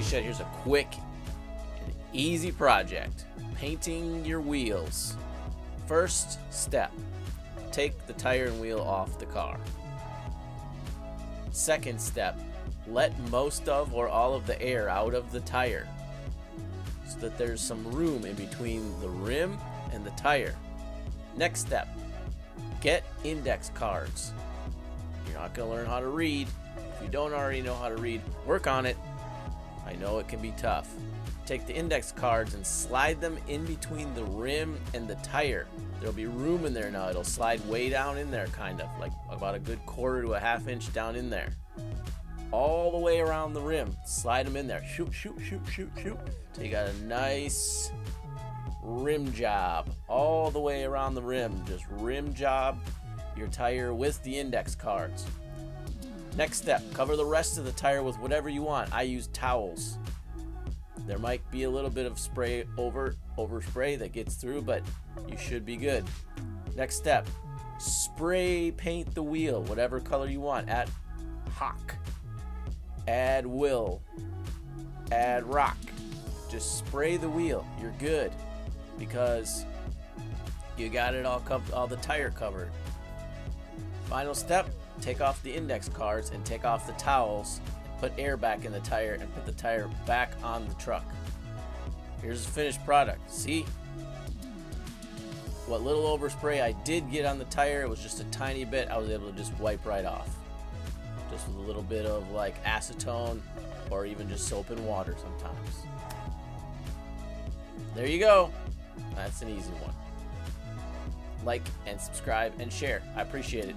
Shed, here's a quick and easy project. Painting your wheels. First step, take the tire and wheel off the car. Second step, let most of or all of the air out of the tire so that there's some room in between the rim and the tire. Next step, get index cards. You're not going to learn how to read. If you don't already know how to read, work on it. I know it can be tough. Take the index cards and slide them in between the rim and the tire. There'll be room in there now. It'll slide way down in there, kind of like about a good quarter to a half inch down in there. All the way around the rim. Slide them in there. Shoot, shoot, shoot, shoot, shoot. So you got a nice rim job all the way around the rim. Just rim job your tire with the index cards. Next step, cover the rest of the tire with whatever you want. I use towels. There might be a little bit of spray overspray that gets through, but you should be good. Next step, spray paint the wheel whatever color you want. Add Hawk, add Will, add Rock. Just spray the wheel. You're good because you got it all the tire covered. Final step, take off the index cards and take off the towels. Put air back in the tire and put the tire back on the truck. Here's the finished product. See? What little overspray I did get on the tire, it was just a tiny bit, I was able to just wipe right off. Just with a little bit of like acetone or even just soap and water sometimes. There you go. That's an easy one. Like and subscribe and share. I appreciate it.